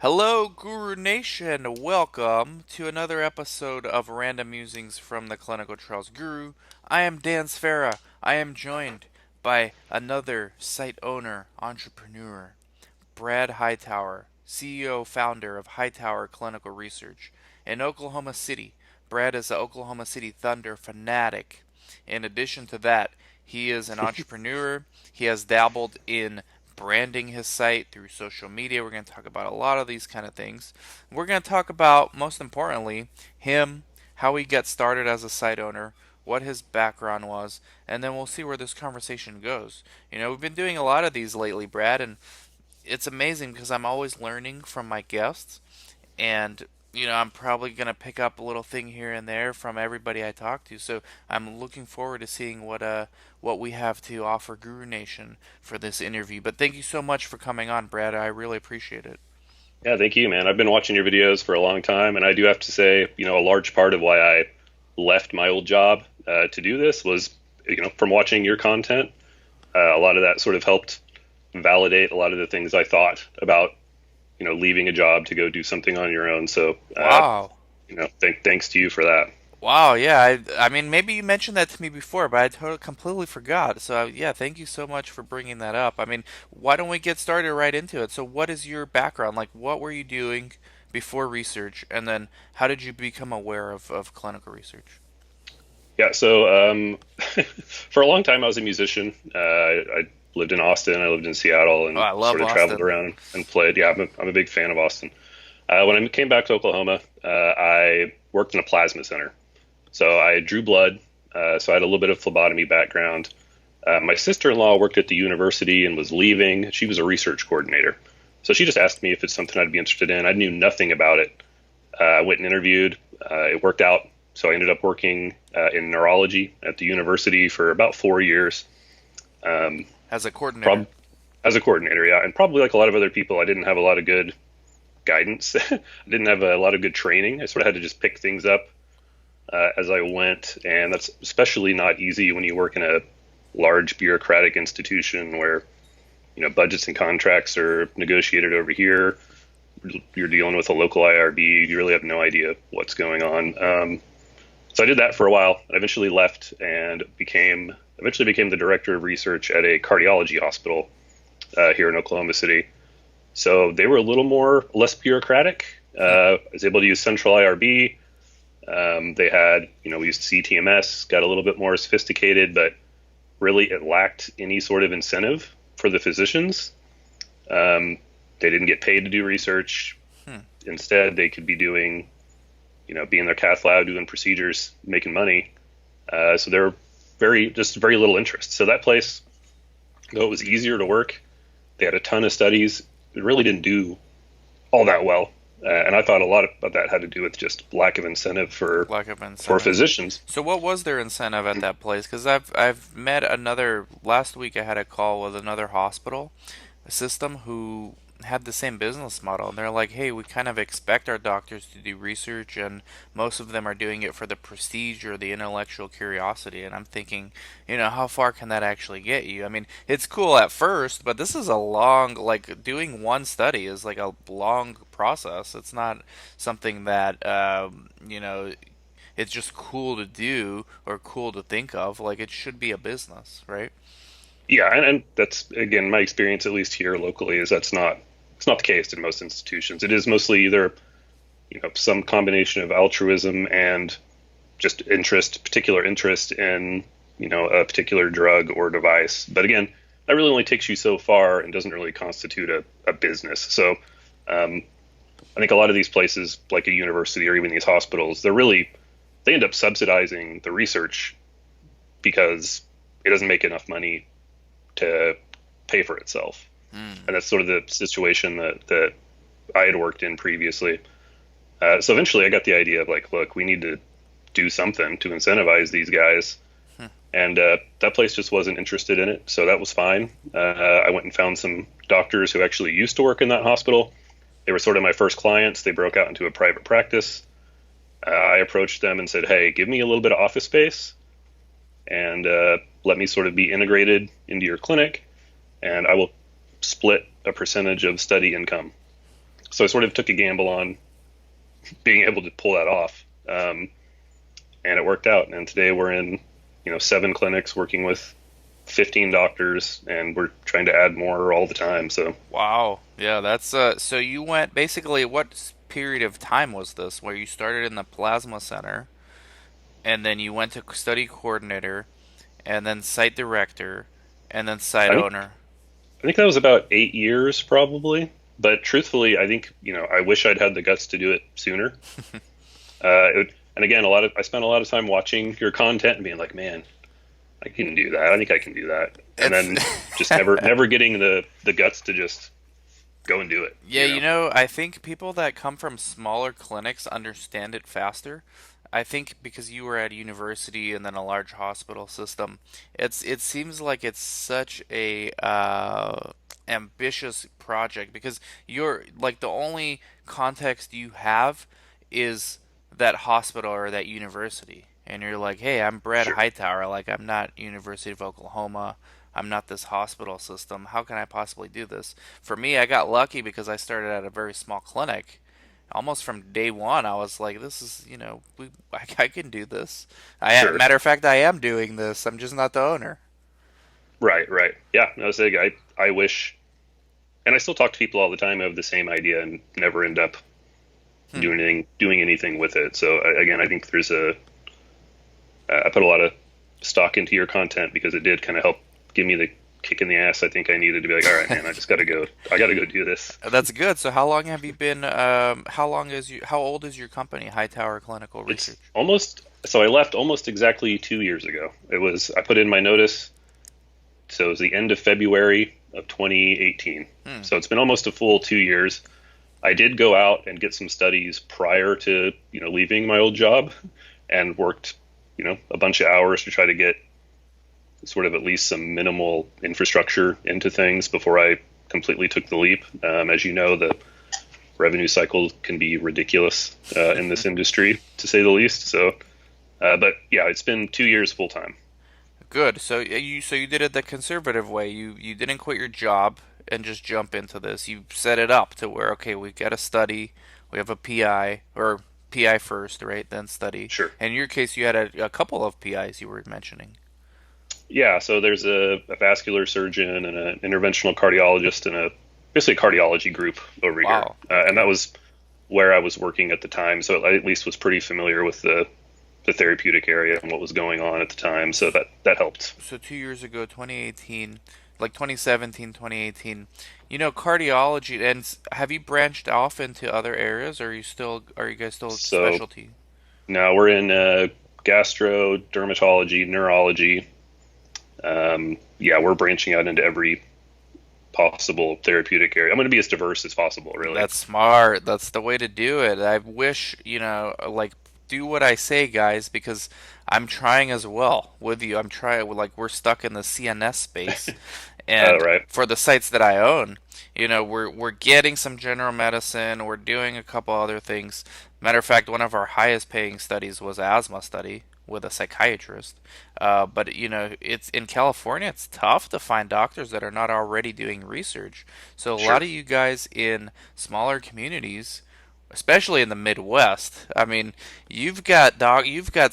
Hello, Guru Nation. Welcome to another episode of Random Musings from the Clinical Trials Guru. I am Dan Sfera. I am joined by another site owner, entrepreneur, Brad Hightower, CEO founder of Hightower Clinical Research in Oklahoma City. Brad is the Oklahoma City Thunder fanatic. In addition to that, he is an entrepreneur. He has dabbled in branding his site through social media. We're going to talk about a lot of these kind of things. We're going to talk about, most importantly, him, how he got started as a site owner, what his background was, and then we'll see where this conversation goes. We've been doing a lot of these lately, Brad, and it's amazing because I'm always learning from my guests, and I'm probably gonna pick up a little thing here and there from everybody I talk to. So I'm looking forward to seeing what we have to offer Guru Nation for this interview. But thank you so much for coming on, Brad. I really appreciate it. Yeah, thank you, man. I've been watching your videos for a long time, and I do have to say, a large part of why I left my old job to do this was, from watching your content. A lot of that sort of helped validate a lot of the things I thought about, leaving a job to go do something on your own. So, Wow. thanks to you for that. Wow, yeah. I mean, maybe you mentioned that to me before, but I totally completely forgot. So, yeah, thank you so much for bringing that up. I mean, why don't we get started right into it? So, what is your background? Like, what were you doing before research, and then how did you become aware of clinical research? Yeah, so for a long time I was a musician. I lived in Austin, I lived in Seattle, Oh, and I love sort of traveled Austin. around and played. Yeah, I'm a big fan of Austin. When I came back to Oklahoma, I worked in a plasma center. So I drew blood. So I had a little bit of phlebotomy background. My sister-in-law worked at the university and was leaving. She was a research coordinator. So she just asked me if it's something I'd be interested in. I knew nothing about it. I went and interviewed. It worked out. So I ended up working in neurology at the university for about 4 years. Um, As a coordinator. prob- as a coordinator, yeah. And probably like a lot of other people, I didn't have a lot of good guidance. I didn't have a lot of good training. I sort of had to just pick things up as I went, and that's especially not easy when you work in a large bureaucratic institution where budgets and contracts are negotiated over here. You're dealing with a local IRB. You really have no idea what's going on. So I did that for a while. I eventually left and became the director of research at a cardiology hospital here in Oklahoma City. So they were a little less bureaucratic. I was able to use central IRB. They had, we used CTMS, got a little bit more sophisticated, but really it lacked any sort of incentive for the physicians. They didn't get paid to do research. Hmm. Instead, they could be doing, be in their cath lab doing procedures, making money. So there were very little interest. So that place, though it was easier to work, they had a ton of studies. It really didn't do all that well. And I thought a lot of that had to do with just lack of incentive Lack of for incentive. physicians. So what was their incentive at that place? Because I've met another last week. I had a call with another hospital system who had the same business model, and they're like, "Hey, we kind of expect our doctors to do research, and most of them are doing it for the prestige or the intellectual curiosity." And I'm thinking, how far can that actually get you? I mean, it's cool at first, but this is a long, like doing one study is like a long process. It's not something that it's just cool to do or cool to think of. Like it should be a business, right? Yeah, and that's again my experience, at least here locally, is it's not the case in most institutions. It is mostly either some combination of altruism and just particular interest in a particular drug or device. But again, that really only takes you so far and doesn't really constitute a business. So um, I think a lot of these places, like a university or even these hospitals, they end up subsidizing the research because it doesn't make enough money to pay for itself. Mm. And that's sort of the situation that I had worked in previously. So eventually I got the idea of like, look, we need to do something to incentivize these guys. Hmm. And that place just wasn't interested in it. So that was fine. I went and found some doctors who actually used to work in that hospital. They were sort of my first clients. They broke out into a private practice. I approached them and said, hey, give me a little bit of office space and let me sort of be integrated into your clinic, and I will split a percentage of study income. So I sort of took a gamble on being able to pull that off, and it worked out. And today we're in, 7 clinics working with 15 doctors, and we're trying to add more all the time. So Wow. Yeah, that's so you went basically period of time was this where you started in the plasma center and then you went to study coordinator and then site director and then site I think owner. I think that was about 8 years probably. But truthfully, I think I wish I'd had the guts to do it sooner. And again, I spent a lot of time watching your content and being like, man, I can do that. I think I can do that. And It's then just never getting the guts to just go and do it. Yeah, I think people that come from smaller clinics understand it faster. I think because you were at a university and then a large hospital system, it seems like it's such a ambitious project because you're like the only context you have is that hospital or that university. And you're like, "Hey, I'm Brad Sure. Hightower, like I'm not University of Oklahoma. I'm not this hospital system. How can I possibly do this?" For me, I got lucky because I started at a very small clinic. Almost from day one, I was like, "This is, I can do this." Sure. Matter of fact, I am doing this. I'm just not the owner. Right, right. Yeah, no, I was saying I wish, and I still talk to people all the time who have the same idea and never end up Hmm. doing anything with it. So again, I think I put a lot of stock into your content because it did kind of help give me the kick in the ass I think I needed to be like, all right, man, I got to go do this. That's good. So, how long have you been? How old is your company, Hightower Clinical It's Research? almost, so I left almost exactly 2 years ago. I put in my notice. So it was the end of February of 2018. Hmm. So it's been almost a full 2 years. I did go out and get some studies prior to, leaving my old job and worked, a bunch of hours to try to get sort of at least some minimal infrastructure into things before I completely took the leap. As you know, the revenue cycle can be ridiculous in this industry, to say the least. So, but yeah, it's been 2 years full time. Good. So you did it the conservative way. You didn't quit your job and just jump into this. You set it up to where okay, we got a study, we have a PI or PI first, right? Then study. Sure. In your case, you had a couple of PIs you were mentioning. Yeah, so there's a vascular surgeon and an interventional cardiologist and basically a cardiology group over here, Wow. and Okay. that was where I was working at the time. So I at least was pretty familiar with the therapeutic area and what was going on at the time. So that helped. So 2 years ago, 2018, like 2017, 2018, cardiology. And have you branched off into other areas, or are you guys still So specialty? now we're in gastro, dermatology, neurology. Yeah, we're branching out into every possible therapeutic area. I'm going to be as diverse as possible, really. That's smart. That's the way to do it. I wish, like do what I say, guys, because I'm trying as well with you. I'm trying like we're stuck in the CNS space and Right. for the sites that I own, we're getting some general medicine, we're doing a couple other things. Matter of fact, one of our highest paying studies was an asthma study with a psychiatrist. But it's in California. It's tough to find doctors that are not already doing research. So a lot Sure. of you guys in smaller communities, especially in the Midwest, I mean, you've got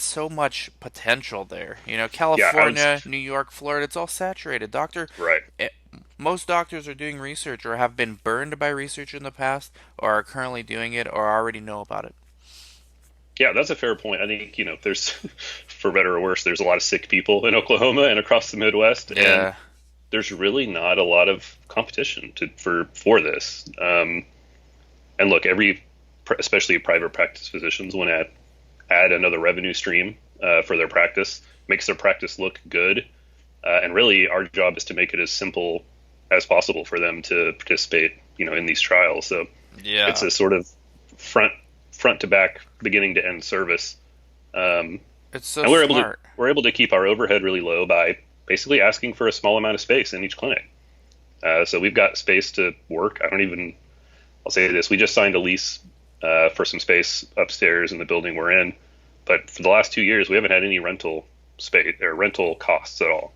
so much potential there. Yeah, I was California, New York, Florida, it's all saturated. right. Eh, Most doctors are doing research or have been burned by research in the past or are currently doing it or already know about it. Yeah, that's a fair point. I think, there's, for better or worse, there's a lot of sick people in Oklahoma and across the Midwest, and Yeah, there's really not a lot of competition for this. And look, especially private practice physicians, want to add another revenue stream for their practice, makes their practice look good. And really, our job is to make it as simple as possible for them to participate, in these trials. So it's yeah. a sort of front front to back, beginning to end service. Um, It's so and smart. we're able to keep our overhead really low by basically asking for a small amount of space in each clinic. So we've got space to work. I'll say this: we just signed a lease for some space upstairs in the building we're in, but for the last 2 years, we haven't had any rental space or rental costs at all.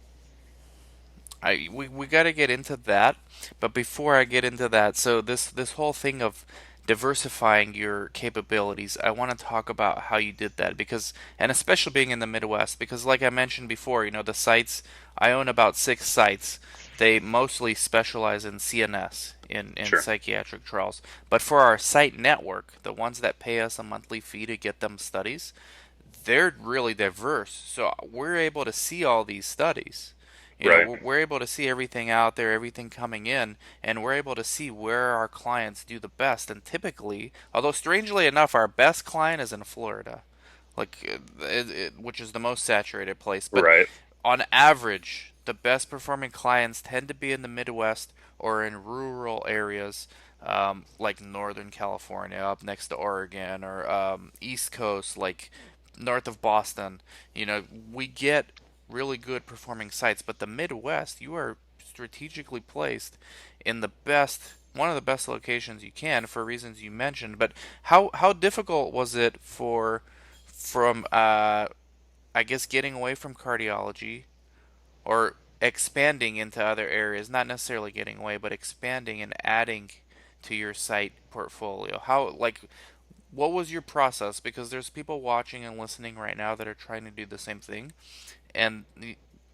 We got to get into that, but before I get into that, so this whole thing of diversifying your capabilities. I want to talk about how you did that because, and especially being in the Midwest, because like I mentioned before, the sites, I own about 6 sites. They mostly specialize in CNS, in Sure. psychiatric trials. But for our site network, the ones that pay us a monthly fee to get them studies, they're really diverse. So we're able to see all these studies. Right. We're able to see everything out there, everything coming in, and we're able to see where our clients do the best. And typically, although strangely enough, our best client is in Florida, which is the most saturated place. But Right. on average, the best performing clients tend to be in the Midwest or in rural areas, like Northern California, up next to Oregon, or East Coast, like north of Boston. We get really good performing sites, but the Midwest, you are strategically placed in one of the best locations you can for reasons you mentioned. But how difficult was it from I guess getting away from cardiology or expanding into other areas, not necessarily getting away, but expanding and adding to your site portfolio? What was your process? Because there's people watching and listening right now that are trying to do the same thing. And,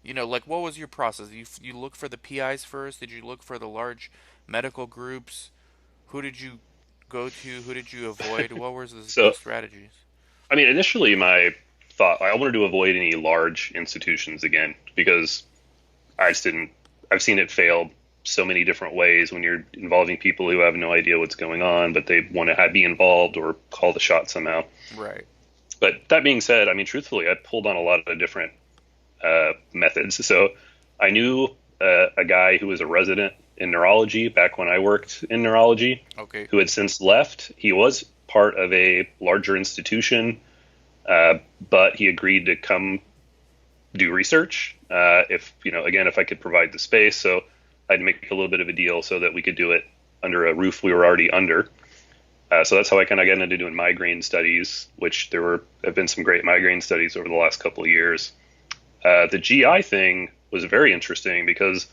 what was your process? You look for the PIs first? Did you look for the large medical groups? Who did you go to? Who did you avoid? What were the So, strategies? I mean, initially my thought, I wanted to avoid any large institutions again because I just didn't, I've seen it fail so many different ways when you're involving people who have no idea what's going on, but they want to be involved or call the shot somehow. Right. But that being said, I mean, truthfully, I pulled on a lot of different methods. So I knew a guy who was a resident in neurology back when I worked in neurology, Okay. who had since left. He was part of a larger institution, but he agreed to come do research if again if I could provide the space. So I'd make a little bit of a deal so that we could do it under a roof we were already under. So that's how I kind of got into doing migraine studies, which have been some great migraine studies over the last couple of years. The GI thing was very interesting because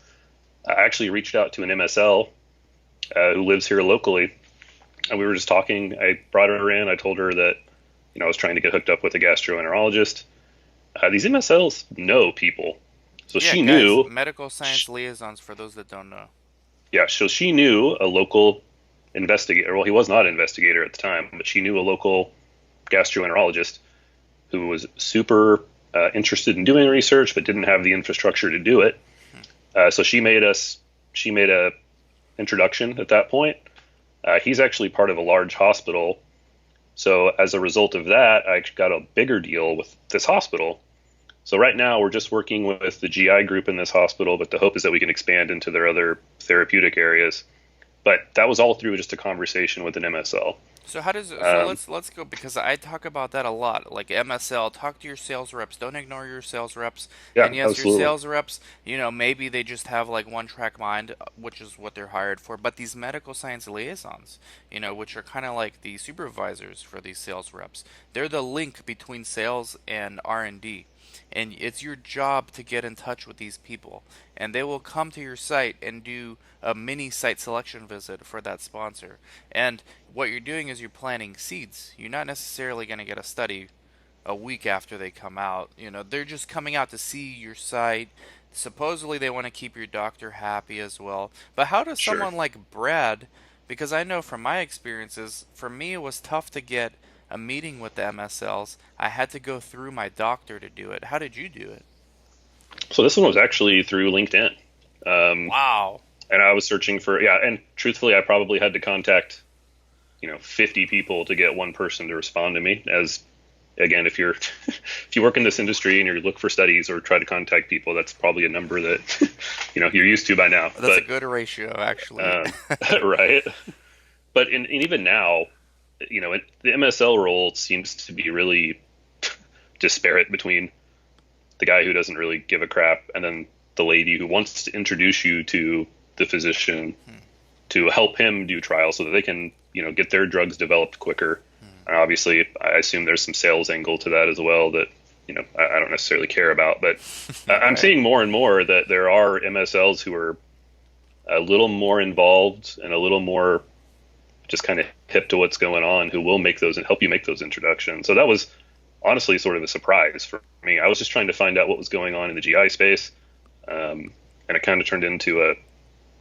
I actually reached out to an MSL who lives here locally, and we were just talking. I brought her in. I told her that I was trying to get hooked up with a gastroenterologist. These MSLs know people, so Yeah, she guys, knew. medical science liaisons for those that don't know. Yeah, so she knew a local investigator. Well, he was not an investigator at the time, but she knew a local gastroenterologist who was super interested in doing research, but didn't have the infrastructure to do it. So she made a introduction at that point. He's actually part of a large hospital. So as a result of that, I got a bigger deal with this hospital. So right now we're just working with the GI group in this hospital, but the hope is that we can expand into their other therapeutic areas. But that was all through just a conversation with an MSL. So how does so Um, let's go because I talk about that a lot. Like MSL, talk to your sales reps. Don't ignore your sales reps. yeah, And yes, your absolutely. sales reps, maybe they just have like one track mind, which is what they're hired for. But these medical science liaisons, which are kind of like the supervisors for these sales reps, they're the link between sales and R&D. And it's your job to get in touch with these people, and they will come to your site and do a mini site selection visit for that sponsor. And what you're doing is you're planting seeds. You're not necessarily going to get a study a week after they come out. They're just coming out to see your site. Supposedly they want to keep your doctor happy as well. But how does Sure. someone like Brad, because I know from my experiences, for me it was tough to get a meeting with the MSLs. I had to go through my doctor to do it. How did you do it? So this one was actually through LinkedIn. Um, Wow. and I was searching for, yeah, and truthfully, I probably had to contact, 50 people to get one person to respond to me. As again, if you're, if you work in this industry and you look for studies or try to contact people, that's probably a number that, you're used to by now. That's a But, good ratio, actually. um, right. But and even now, the MSL role seems to be really disparate between the guy who doesn't really give a crap and then the lady who wants to introduce you to the physician Hmm, to help him do trials so that they can, get their drugs developed quicker. hmm. And obviously, I assume there's some sales angle to that as well that, I don't necessarily care about. But I'm Right. seeing more and more that there are MSLs who are a little more involved and a little more just kind of hip to what's going on who will make those and help you make those introductions. So that was honestly sort of a surprise for me. I was just trying to find out what was going on in the GI space, and it kind of turned into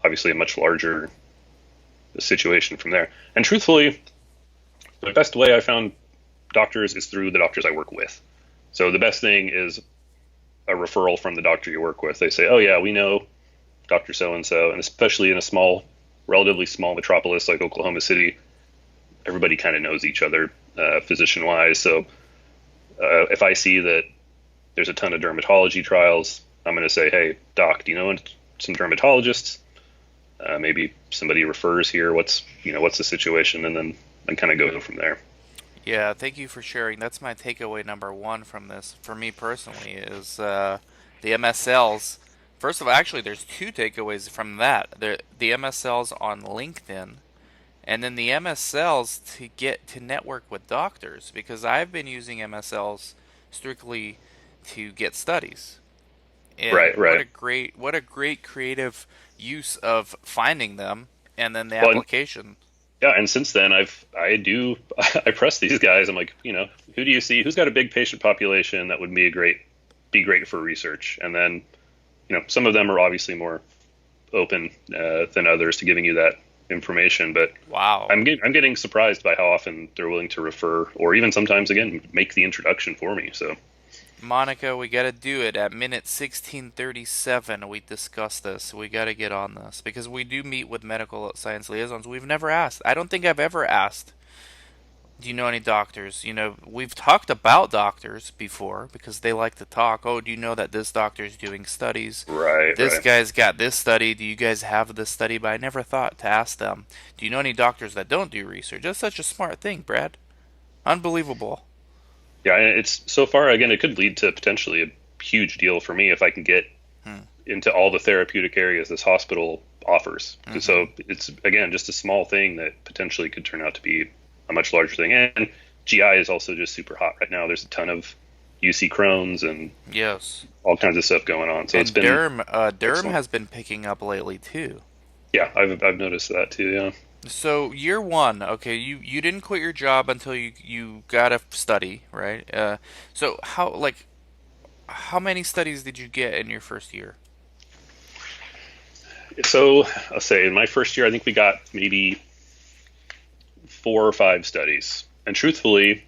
obviously a much larger situation from there. And truthfully, the best way I found doctors is through the doctors I work with. So the best thing is a referral from the doctor you work with. They say, "Oh yeah, we know Doctor So and So," and especially in a relatively small metropolis like Oklahoma City, everybody kind of knows each other physician wise. So if I see that there's a ton of dermatology trials, I'm going to say, "Hey, doc, do you know some dermatologists? Maybe somebody refers here. What's the situation?" And then I kind of go from there. Yeah, thank you for sharing. That's my takeaway number one from this. For me personally, is the MSLs. First of all, actually, there's two takeaways from that. The MSLs on LinkedIn, and then the MSLs to get to network with doctors. Because I've been using MSLs strictly to get studies, and Right, right. what a great creative use of finding them, and then the Well, and, application. yeah, and since then I press these guys. I'm like, who do you see? Who's got a big patient population that would be great for research? And then, some of them are obviously more open than others to giving you that information. But Wow. I'm getting surprised by how often they're willing to refer, or even sometimes again make the introduction for me. So Monica, we gotta do it at minute 1637. We discussed this. We gotta get on this because we do meet with medical science liaisons. We've never asked. I don't think I've ever asked. Do you know any doctors? We've talked about doctors before because they like to talk. Oh, do you know that this doctor's doing studies? right, This right. guy's got this study. Do you guys have this study? But I never thought to ask them. Do you know any doctors that don't do research? That's such a smart thing, Brad. Unbelievable. Yeah, and it's so far again, it could lead to potentially a huge deal for me if I can get Hmm. into all the therapeutic areas this hospital offers. Mm-hmm. So it's again just a small thing that potentially could turn out to be a much larger thing. And GI is also just super hot right now. There's a ton of UC Crohn's and Yes. all kinds of stuff going on. So it's And been Derm excellent. has been picking up lately too. Yeah, I've noticed that too. Yeah. So year one, okay, you didn't quit your job until you got a study, right? So how many studies did you get in your first year? So I'll say in my first year, I think we got maybe 4 or 5 studies. And truthfully,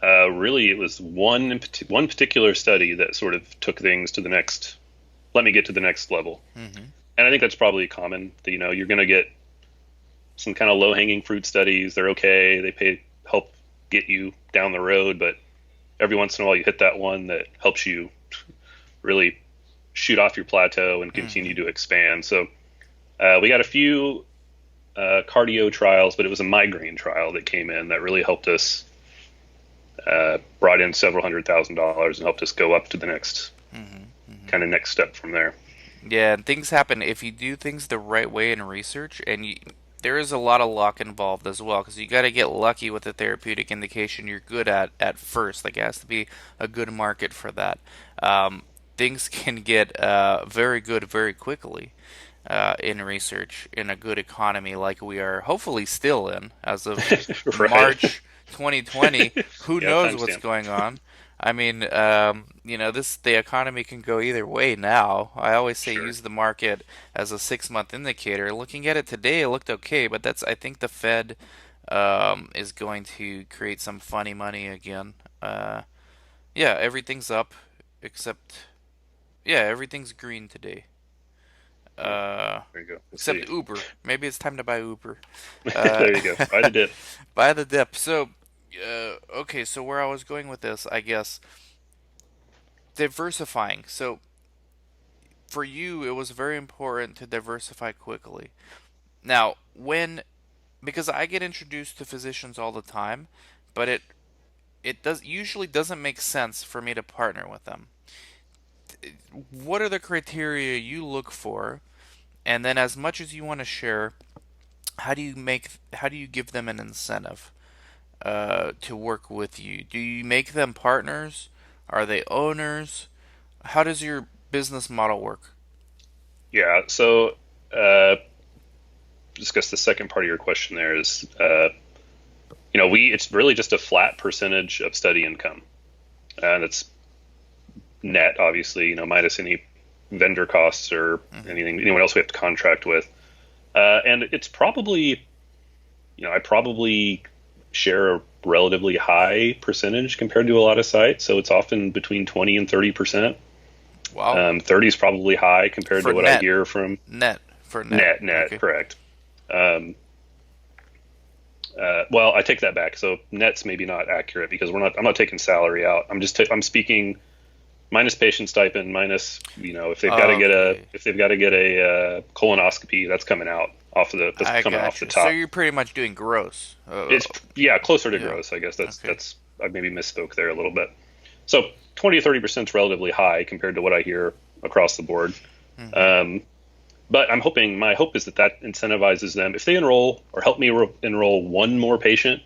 really, it was one particular study that sort of took things to the next. Let me get to the next level. Mm-hmm. And I think that's probably common. That, you're going to get some kind of low hanging fruit studies. They're okay. They help get you down the road, but every once in a while you hit that one that helps you really shoot off your plateau and Mm-hmm. continue to expand. So we got a few cardio trials, but it was a migraine trial that came in that really helped us. Brought in several $100,000 and helped us go up to the next Mm-hmm. Mm-hmm. kind of next step from there. Yeah, and things happen if you do things the right way in research, and there is a lot of luck involved as well, because you got to get lucky with the therapeutic indication you're good at first. Like, it has to be a good market for that. Things can get very good very quickly in research in a good economy like we are hopefully still in as of Right? March 2020. Who Yeah, knows what's timestamp. going on? I mean, the economy can go either way now. I always say Sure. use the market as a 6 month indicator. Looking at it today, it looked okay, but I think the Fed is going to create some funny money again. Yeah, everything's up except yeah, everything's green today. Oh, Uh, there you go. We'll see. except Uber. Maybe it's time to buy Uber. Uh, There you go. Buy the dip. buy the dip. So, okay, so where I was going with this, I guess, diversifying. So, for you, it was very important to diversify quickly. Now, because I get introduced to physicians all the time, but it does usually doesn't make sense for me to partner with them. What are the criteria you look for? And then, as much as you want to share, how do you give them an incentive to work with you? Do you make them partners? Are they owners? How does your business model work? Yeah. So uh, discuss the second part of your question there is, it's really just a flat percentage of study income. And it's net, obviously, minus any vendor costs or anyone else we have to contract with. And it's probably, I probably share a relatively high percentage compared to a lot of sites. So it's often between 20 and 30%. Wow. 30 is probably high compared For to what I net. hear from Net. For net. net, Okay. correct. Well, I take that back. So net's maybe not accurate because I'm not taking salary out. I'm speaking minus patient stipend, minus, if they've got to get Okay. a colonoscopy, that's coming out that's I coming off got the you. So top. you're pretty much doing gross. It's, yeah, closer to Yeah. gross, I guess. Okay. I maybe misspoke there a little bit. So 20 to 30% is relatively high compared to what I hear across the board. Hmm. Um, but my hope is that incentivizes them. If they enroll or help me enroll one more patient,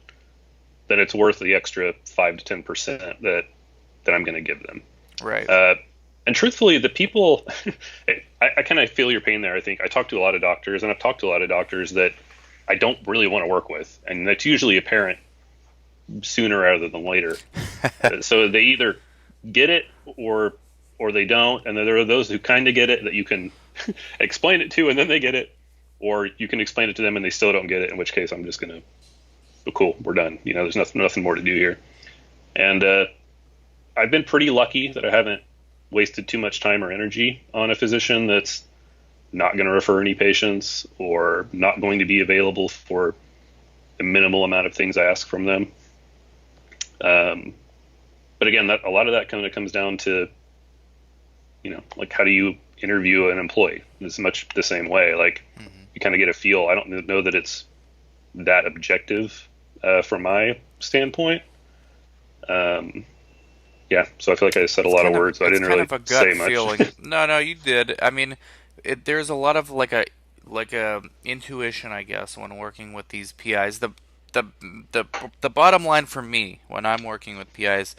then it's worth the extra 5 to 10% that I'm going to give them. Right. And truthfully, the people, I kind of feel your pain there. I think I talk to a lot of doctors, and I've talked to a lot of doctors that I don't really want to work with, and that's usually apparent sooner rather than later. So they either get it or they don't, and then there are those who kind of get it that you can explain it to, and then they get it, or you can explain it to them and they still don't get it. In which case, I'm just gonna, oh, cool, we're done. There's nothing more to do here. And I've been pretty lucky that I haven't wasted too much time or energy on a physician that's not going to refer any patients or not going to be available for the minimal amount of things I ask from them. But again, a lot of that kind of comes down to, like, how do you interview an employee? It's much the same way. Like, you kind of get a feel. I don't know that it's that objective from my standpoint. Yeah, so I feel like I said a lot of words, but I It's didn't kind really of a gut say much. feeling. No, you did. I mean, there's a lot of like a intuition, I guess, when working with these PIs. The the the bottom line for me when I'm working with PIs,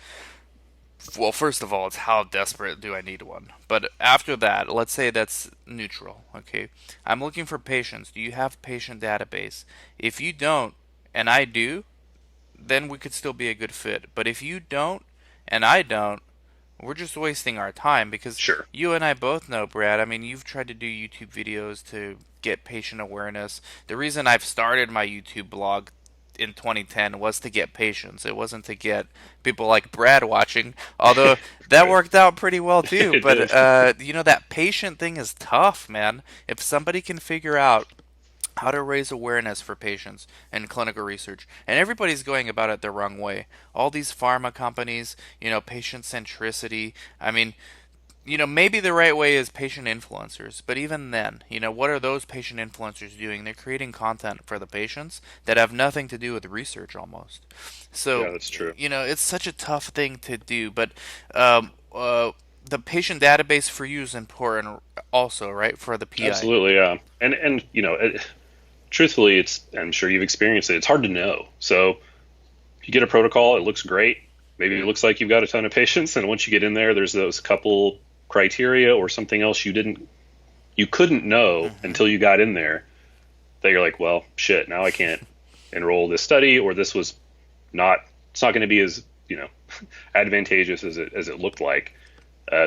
well, first of all, it's how desperate do I need one? But after that, let's say that's neutral, okay? I'm looking for patients. Do you have patient database? If you don't, and I do, then we could still be a good fit. But if you don't, and I don't, we're just wasting our time because Sure. you and I both know, Brad. I mean, you've tried to do YouTube videos to get patient awareness. The reason I've started my YouTube blog in 2010 was to get patients. It wasn't to get people like Brad watching, although that Right. worked out pretty well too. It But did. that patient thing is tough, man. If somebody can figure out how to raise awareness for patients in clinical research. And everybody's going about it the wrong way. All these pharma companies, patient centricity. I mean, maybe the right way is patient influencers, but even then, what are those patient influencers doing? They're creating content for the patients that have nothing to do with research almost. Yeah, So, that's true. it's such a tough thing to do, but um, uh, the patient database for you is important also, right, for the PI. Absolutely, yeah. And truthfully, I'm sure you've experienced it. It's hard to know. So you get a protocol, it looks great. Maybe it looks like you've got a ton of patients, and once you get in there, there's those couple criteria or something else you couldn't know Hmm. until you got in there that you're like, well, shit, now I can't enroll this study, or this was not it's not going to be as advantageous as it looked like.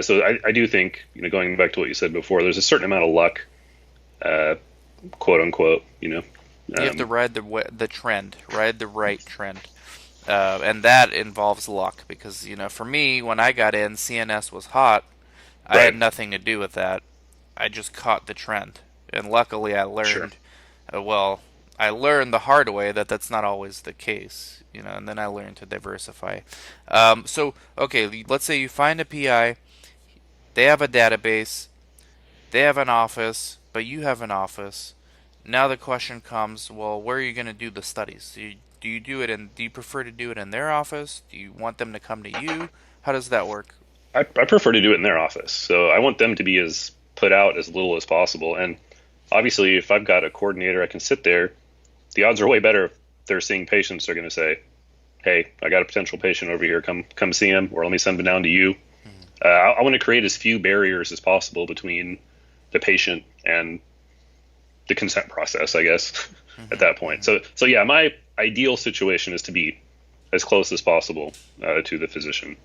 So I do think, going back to what you said before, there's a certain amount of luck, uh, quote unquote. You have to Um, ride the trend, ride the right trend, and that involves luck because for me, when I got in, CNS was hot. I had right, nothing to do with that. I just caught the trend, and luckily, I sure, learned. Well, I learned the hard way that that's not always the case, and then I learned to diversify. So, okay, let's say you find a PI. They have a database. They have an office, but you have an office. Now the question comes, well, where are you going to do the studies? Do you prefer to do it in their office? Do you want them to come to you? How does that work? I prefer to do it in their office. So I want them to be as put out as little as possible. And obviously, if I've got a coordinator, I can sit there. The odds are way better if they're seeing patients. They're going to say, "Hey, I got a potential patient over here. Come see him, or let me send him down to you." Mhm. I want to create as few barriers as possible between the patient and the consent process, I guess, at Hmm. that point. So yeah, my ideal situation is to be as close as possible to the physician.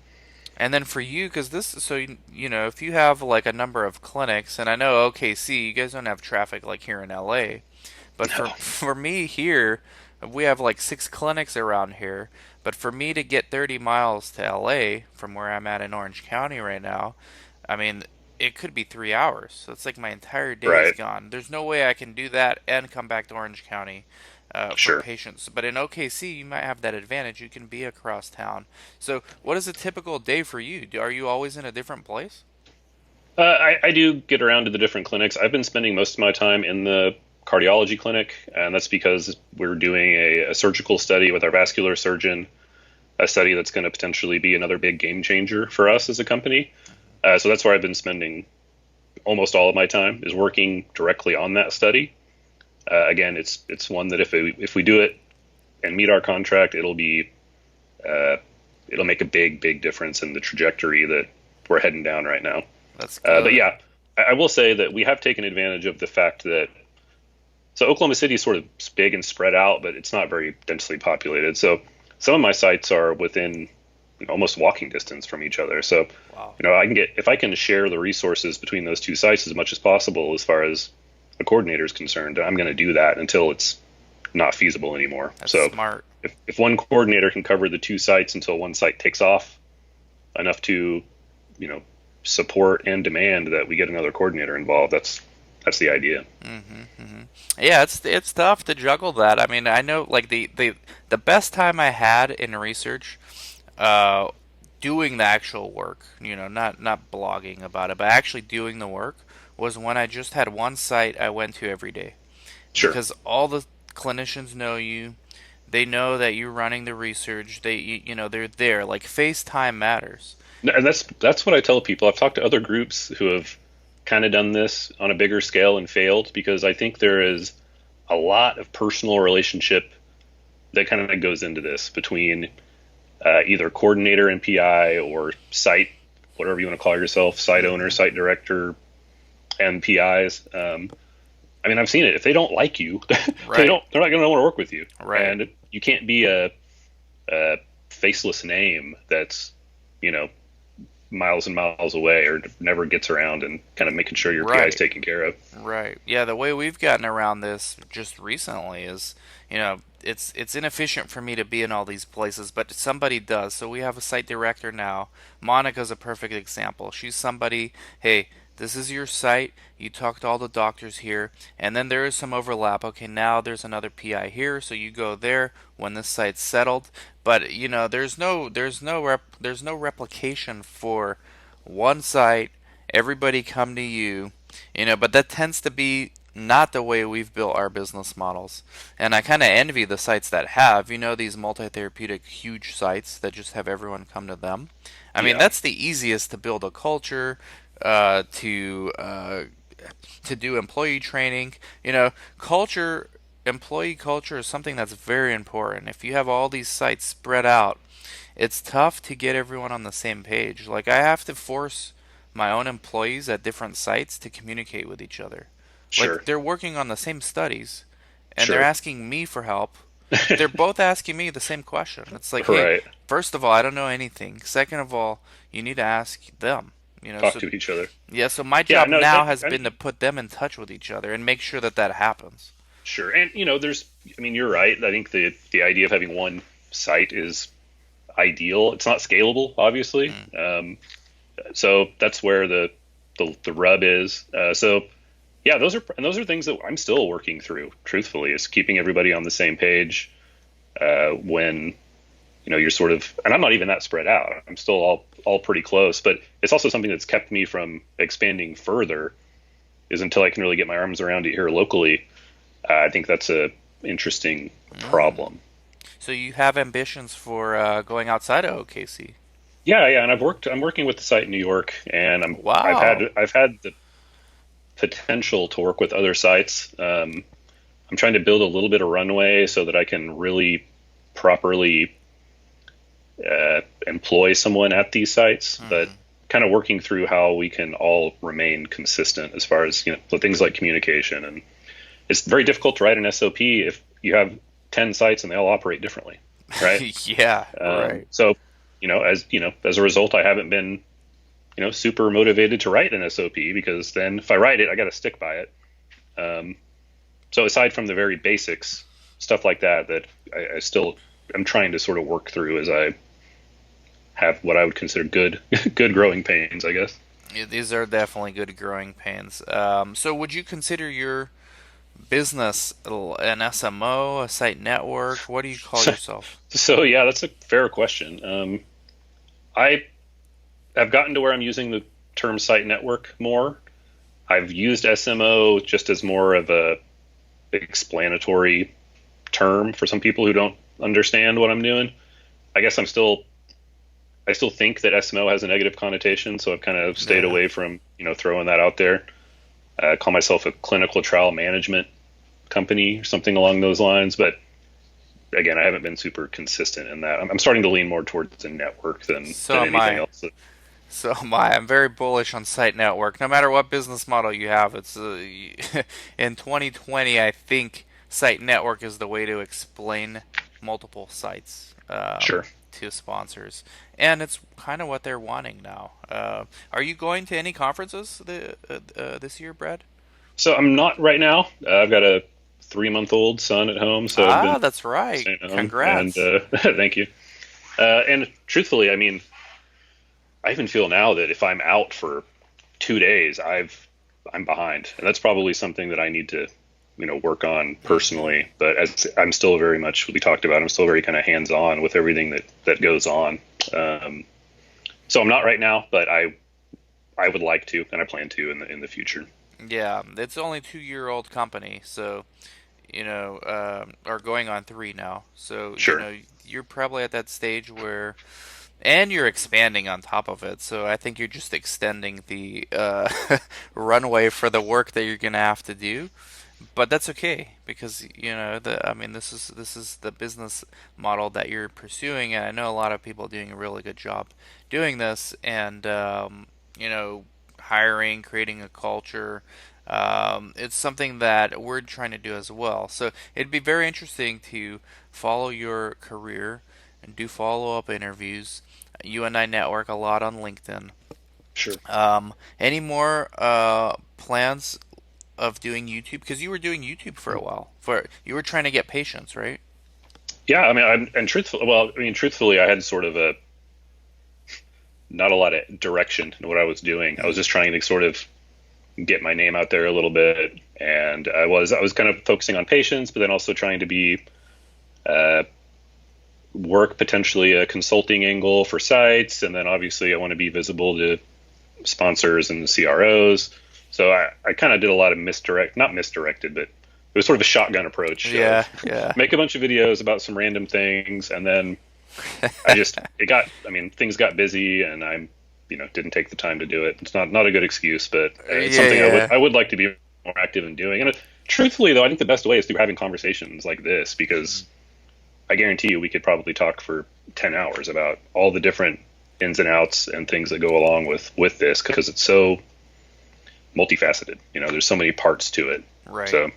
And then for you, because this, so you know, if you have like a number of clinics, and I know OKC, you guys don't have traffic like here in LA, but for No. for me here, we have like 6 clinics around here. But for me to get 30 miles to LA from where I'm at in Orange County right now, I mean, it could be 3 hours. So it's like my entire day is Right. gone. There's no way I can do that and come back to Orange County for Sure. patients. But in OKC, you might have that advantage. You can be across town. So, what is a typical day for you? Are you always in a different place? I do get around to the different clinics. I've been spending most of my time in the cardiology clinic, and that's because we're doing a surgical study with our vascular surgeon, a study that's going to potentially be another big game changer for us as a company. So that's where I've been spending almost all of my time is working directly on that study. Again, it's one that if we do it and meet our contract, uh, it'll make a big difference in the trajectory that we're heading down right now. That's But good. yeah, I will say that we have taken advantage of the fact that Oklahoma City is sort of big and spread out, but it's not very densely populated. So some of my sites are within almost walking distance from each other. So Wow. I can get if I can share the resources between those two sites as much as possible as far as a coordinator is concerned, I'm going to do that until it's not feasible anymore. That's So smart. if one coordinator can cover the two sites until one site takes off enough to, you know, support and demand that we get another coordinator involved, that's the idea. Yeah, it's tough to juggle that. I mean, I know like the best time I had in research, uh, doing the actual work, not blogging about it, but actually doing the work was when I just had one site I went to every day Sure. because all the clinicians know you. They know that you're running the research. They're there. Like FaceTime matters. And that's what I tell people. I've talked to other groups who have kind of done this on a bigger scale and failed because I think there is a lot of personal relationship that kind of goes into this between either coordinator and PI or site, whatever you want to call yourself, site owner, Hmm. site director, and PIs. I mean, I've seen it. If they don't like you, Right. they're not going to want to work with you. Right. And you can't be a faceless name that's, you know, miles and miles away or never gets around and kind of making sure your PI is Right. taken care of. Right. Yeah, the way we've gotten around this just recently is, it's inefficient for me to be in all these places, but somebody does. So we have a site director now. Monica's a perfect example. She's somebody, hey, this is your site. You talk to all the doctors here, and then there is some overlap. Okay, now there's another PI here, so you go there when this site's settled. But there's no replication for one site. Everybody come to you, but that tends to be not the way we've built our business models. And I kind of envy the sites that have, these multi-therapeutic huge sites that just have everyone come to them. I mean, Yeah, that's the easiest to build a culture, uh, to uh, to do employee training. Culture, employee culture is something that's very important. If you have all these sites spread out, it's tough to get everyone on the same page. Like I have to force my own employees at different sites to communicate with each other. Like sure, they're working on the same studies and they're sure. asking me for help, but they're both asking me the same question. It's like, hey, Right. first of all, I don't know anything. Second of all, you need to ask them. Talk So to each other. yeah, so my Yeah, job no, now has been to put them in touch with each other and make sure that that happens. sure. And I mean, you're right. I think the idea of having one site is ideal. It's not scalable, obviously. Mm. So that's where the rub is. So yeah, those are things that I'm still working through. Truthfully, is keeping everybody on the same page when you're sort of, and I'm not even that spread out. I'm still all pretty close, but it's also something that's kept me from expanding further. Is until I can really get my arms around it here locally. I think that's a interesting Mm. problem. So you have ambitions for going outside of OKC? Yeah, and I'm working with the site in New York, and Wow. I've had the potential to work with other sites. I'm trying to build a little bit of runway so that I can really properly employ someone at these sites, but Hmm. kind of working through how we can all remain consistent as far as the things like communication and it's very difficult to write an SOP if you have 10 sites and they all operate differently, right? Yeah, right. So, as a result, I haven't been, super motivated to write an SOP because then if I write it, I got to stick by it. Um, so aside from the very basics, stuff like that, I still am trying to sort of work through as I have what I would consider good, good growing pains, I guess. Yeah, these are definitely good growing pains. So would you consider your business an SMO, a site network? What do you call yourself? So yeah, that's a fair question. I have gotten to where I'm using the term site network more. I've used SMO just as more of a explanatory term for some people who don't understand what I'm doing. I guess I still think that SMO has a negative connotation, so I've kind of stayed Yeah. away from throwing that out there. I call myself a clinical trial management company or something along those lines, but again, I haven't been super consistent in that. I'm starting to lean more towards a network than So am anything I. else. So am I. I'm very bullish on site network. No matter what business model you have, it's in 2020. I think site network is the way to explain multiple sites Sure. to sponsors, and it's kind of what they're wanting now. Are you going to any conferences this year, Brad? So I'm not right now. I've got a 3-month-old son at home, so I've been Ah, that's right. staying at home. And Congrats. thank you. And truthfully, I mean, I even feel now that if I'm out for 2 days, I'm behind, and that's probably something that I need to work on Hmm. personally. But as I'm still very much, we talked about, I'm still very kind of hands on with everything that goes on. Um, so I'm not right now, but I would like to, and I plan to in the future. Yeah, it's only 2-year-old company, so are going on 3 now. So, Sure. you're probably at that stage where, and you're expanding on top of it. So I think you're just extending the runway for the work that you're gonna have to do. But that's okay because I mean this is the business model that you're pursuing, and I know a lot of people doing a really good job doing this, and you know hiring, creating a culture. It's something that we're trying to do as well. So it'd be very interesting to follow your career and do follow up interviews. You and I network a lot on LinkedIn. Sure. Any more plans of doing YouTube? Because you were doing YouTube for a while. For you were trying to get patients, right? Yeah, I mean, and truthfully, well, I mean, truthfully, I had sort of a not a lot of direction in what I was doing. I was just trying to sort of get my name out there a little bit, and I was kind of focusing on patients, but then also trying to be uh, work potentially a consulting angle for sites, and then obviously I want to be visible to sponsors and the CROs. So I kind of did a lot of not misdirected, but it was sort of a shotgun approach Yeah, of yeah. make a bunch of videos about some random things, and then I mean, things got busy, and didn't take the time to do it. It's not a good excuse, but it's Yeah, something yeah. I would like to be more active in doing. And truthfully, though, I think the best way is through having conversations like this, because I guarantee you we could probably talk for 10 hours about all the different ins and outs and things that go along with this because it's so multifaceted. There's so many parts to it. Right. So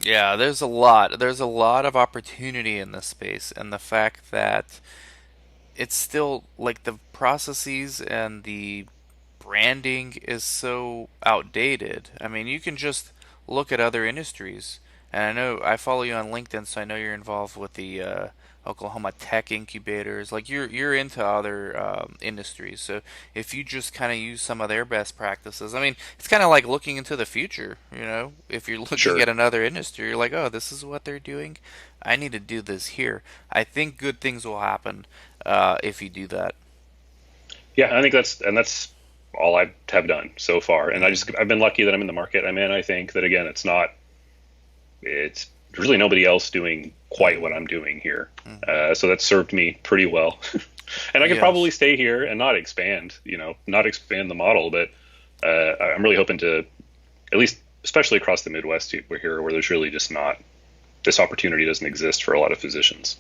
Yeah, there's a lot. There's a lot of opportunity in this space, and the fact that it's still like the processes and the branding is so outdated. I mean, you can just look at other industries. And I know I follow you on LinkedIn, so I know you're involved with the Oklahoma tech incubators. Like you're into other industries. So if you just kind of use some of their best practices, I mean, it's kind of like looking into the future. If you're looking sure. at another industry, you're like, oh, this is what they're doing. I need to do this here. I think good things will happen if you do that. Yeah, I think that's all I have done so far. And Hmm. I've been lucky that I'm in the market I'm in. I think that again, it's really nobody else doing quite what Hmm. I'm doing here. Hmm. So that served me pretty well. And I could probably Yes. stay here and not expand the model, but I'm really hoping to at least, especially across the Midwest, we're here where there's really just not this opportunity doesn't exist for a lot of physicians.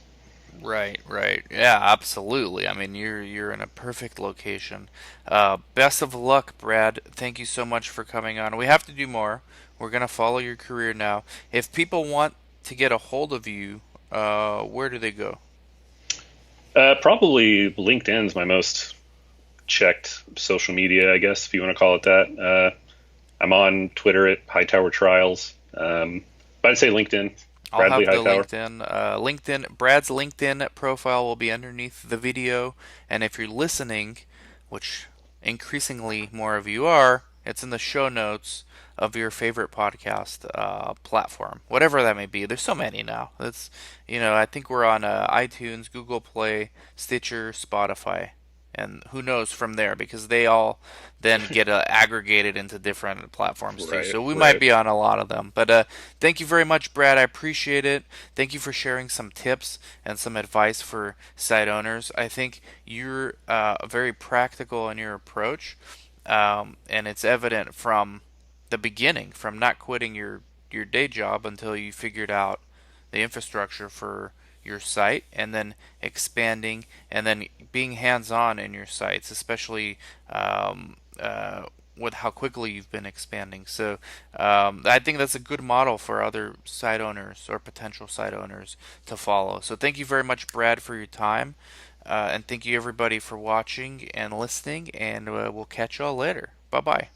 Right, right. Yeah, absolutely. I mean, you're in a perfect location. Best of luck, Brad. Thank you so much for coming on. We have to do more. We're gonna follow your career now. If people want to get a hold of you, where do they go? Probably LinkedIn's my most checked social media, I guess, if you want to call it that. I'm on Twitter at Hightower Trials. But I'd say LinkedIn, I'll Bradley have the Hightower. Brad's LinkedIn profile will be underneath the video, and if you're listening, which increasingly more of you are, it's in the show notes of your favorite podcast platform, whatever that may be. There's so many now. I think we're on iTunes, Google Play, Stitcher, Spotify, and who knows from there because they all then get aggregated into different platforms too. Right, So we might right. be on a lot of them. But thank you very much, Brad. I appreciate it. Thank you for sharing some tips and some advice for site owners. I think you're very practical in your approach, and it's evident from the beginning, from not quitting your day job until you figured out the infrastructure for your site, and then expanding, and then being hands-on in your sites, especially with how quickly you've been expanding. So I think that's a good model for other site owners or potential site owners to follow. So thank you very much, Brad, for your time. And thank you everybody for watching and listening, and we'll catch y'all later. Bye bye.